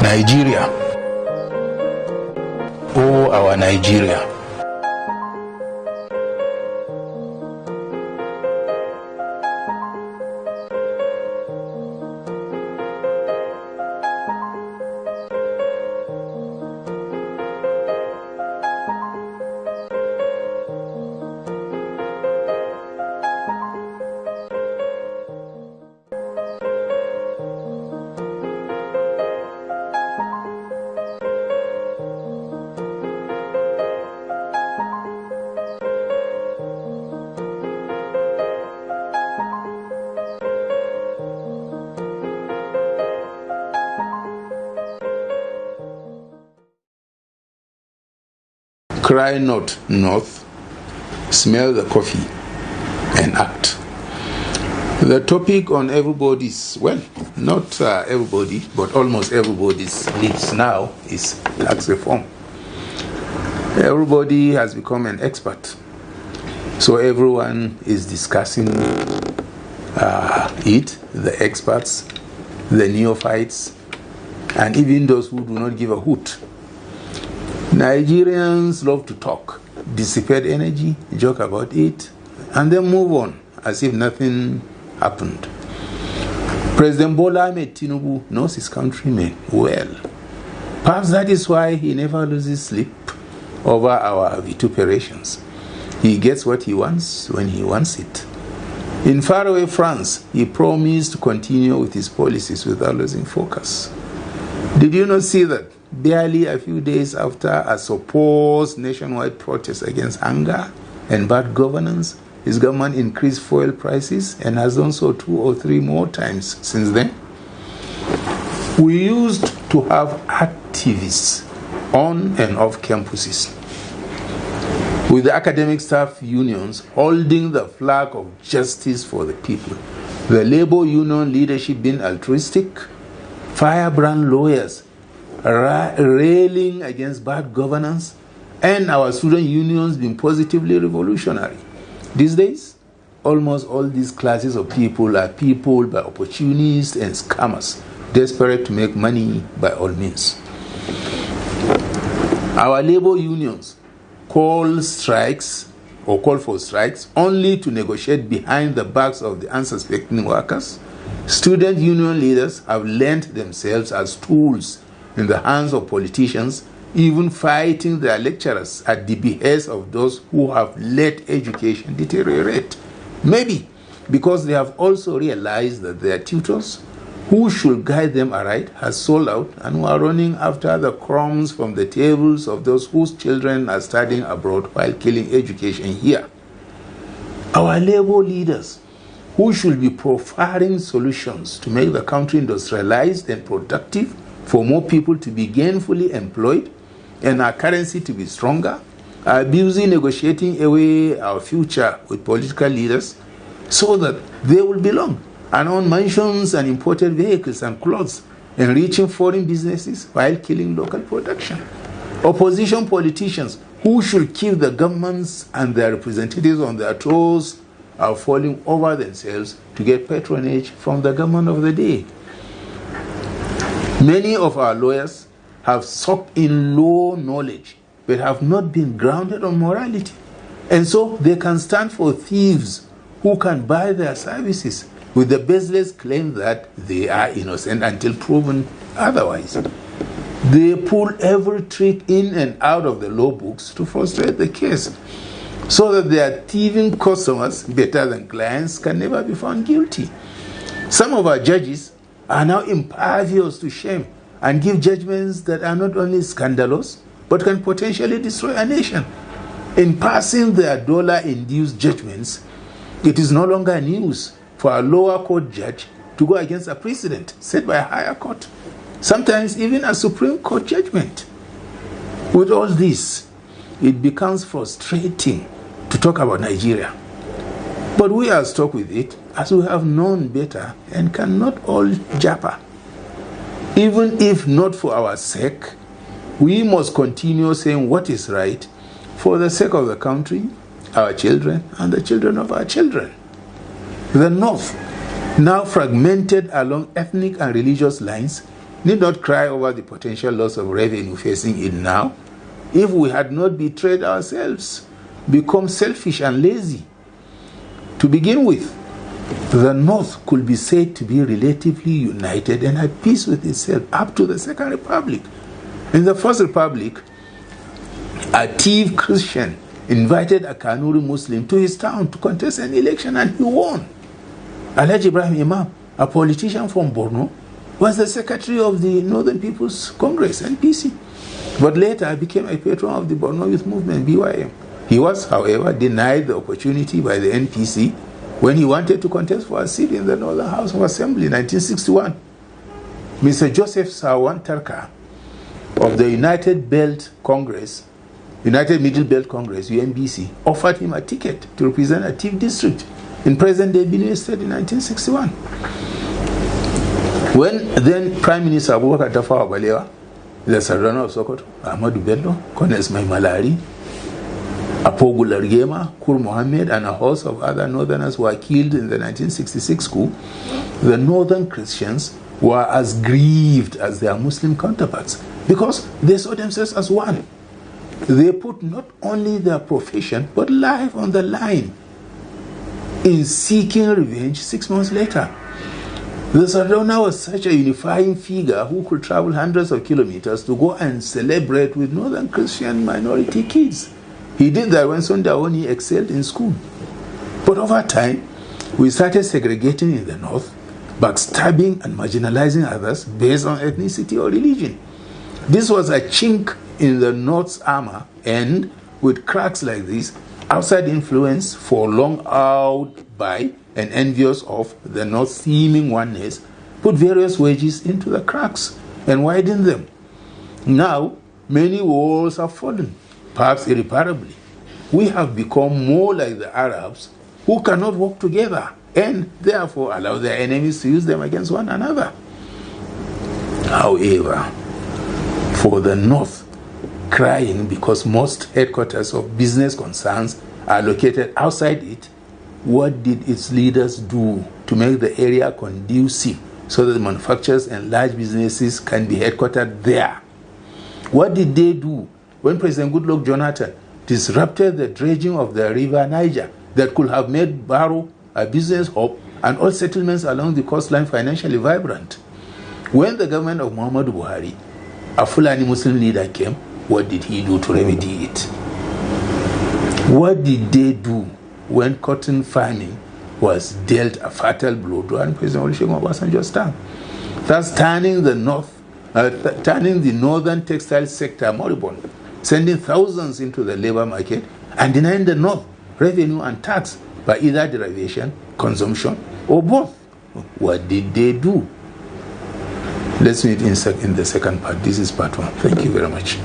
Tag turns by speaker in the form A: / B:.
A: Nigeria, oh our Nigeria. Cry not north, smell the coffee, and act. The topic on everybody's, well, not everybody, but almost everybody's lips now is tax reform. Everybody has become an expert. So everyone is discussing it, the experts, the neophytes, and even those who do not give a hoot. Nigerians love to talk, dissipate energy, joke about it, and then move on as if nothing happened. President Bola Ahmed Tinubu knows his countrymen well. Perhaps that is why he never loses sleep over our vituperations. He gets what he wants when he wants it. In faraway France, he promised to continue with his policies without losing focus. Did you not see that barely a few days after a supposed nationwide protest against hunger and bad governance, his government increased fuel prices and has done so 2 or 3 more times since then? We used to have activists on and off campuses, with the academic staff unions holding the flag of justice for the people, the labor union leadership being altruistic, firebrand lawyers railing against bad governance, and our student unions being positively revolutionary. These days, almost all these classes of people are people by opportunists and scammers, desperate to make money by all means. Our labor unions call for strikes only to negotiate behind the backs of the unsuspecting workers. Student union leaders have lent themselves as tools in the hands of politicians, even fighting their lecturers at the behest of those who have let education deteriorate. Maybe because they have also realized that their tutors, who should guide them aright, has sold out and who are running after the crumbs from the tables of those whose children are studying abroad while killing education here. Our labor leaders, who should be profiling solutions to make the country industrialized and productive, for more people to be gainfully employed and our currency to be stronger, are busy negotiating away our future with political leaders so that they will belong and own mansions and imported vehicles and clothes, enriching foreign businesses while killing local production. Opposition politicians, who should keep the governments and their representatives on their toes, are falling over themselves to get patronage from the government of the day. Many of our lawyers have soaked in low knowledge but have not been grounded on morality. And so they can stand for thieves who can buy their services with the baseless claim that they are innocent until proven otherwise. They pull every trick in and out of the law books to frustrate the case, so that their thieving customers, better than clients, can never be found guilty. Some of our judges are now impervious to shame and give judgments that are not only scandalous, but can potentially destroy a nation. In passing their dollar-induced judgments, it is no longer news for a lower court judge to go against a precedent set by a higher court, sometimes even a Supreme Court judgment. With all this, it becomes frustrating to talk about Nigeria. But we are stuck with it as we have known better and cannot all japa. Even if not for our sake, we must continue saying what is right for the sake of the country, our children, and the children of our children. The North, now fragmented along ethnic and religious lines, need not cry over the potential loss of revenue facing it now if we had not betrayed ourselves, become selfish and lazy. To begin with, the North could be said to be relatively united and at peace with itself up to the Second Republic. In the First Republic, a thief Christian invited a Kanuri Muslim to his town to contest an election and he won. Alhaji Ibrahim Imam, a politician from Borno, was the secretary of the Northern People's Congress, NPC, but later became a patron of the Borno Youth Movement, BYM. He was, however, denied the opportunity by the NPC when he wanted to contest for a seat in the Northern House of Assembly in 1961. Mr. Joseph Sawan Tarka of the United Middle Belt Congress, UMBC, offered him a ticket to represent a thief district in present-day Benue State in 1961. When then Prime Minister Abubakar Tafawa Balewa, the Sardauna of Sokoto, Ahmadu Bello, Colonel Ismail Malari, Apogu Largema, Kur Mohammed, and a host of other Northerners were killed in the 1966 coup, the Northern Christians were as grieved as their Muslim counterparts because they saw themselves as one. They put not only their profession but life on the line in seeking revenge 6 months later. The Sardauna was such a unifying figure who could travel hundreds of kilometers to go and celebrate with Northern Christian minority kids. He did that when Sondaoni excelled in school. But over time, we started segregating in the North, backstabbing and marginalizing others based on ethnicity or religion. This was a chink in the North's armor, and with cracks like this, outside influence for long out by and envious of the North's seeming oneness put various wedges into the cracks and widened them. Now, many walls have fallen, perhaps irreparably. We have become more like the Arabs who cannot work together and therefore allow their enemies to use them against one another. However, for the North, crying because most headquarters of business concerns are located outside it, what did its leaders do to make the area conducive so that the manufacturers and large businesses can be headquartered there? What did they do when President Goodluck Jonathan disrupted the dredging of the river Niger that could have made Baro a business hub and all settlements along the coastline financially vibrant? When the government of Muhammadu Buhari, a Fulani Muslim leader, came, what did he do to remedy it? What did they do when cotton farming was dealt a fatal blow during President Olusegun Obasanjo's term, thus turning the northern textile sector moribund, sending thousands into the labor market and denying the North revenue and tax by either derivation, consumption, or both? What did they do? Let's meet in the second part. This is part one. Thank you very much.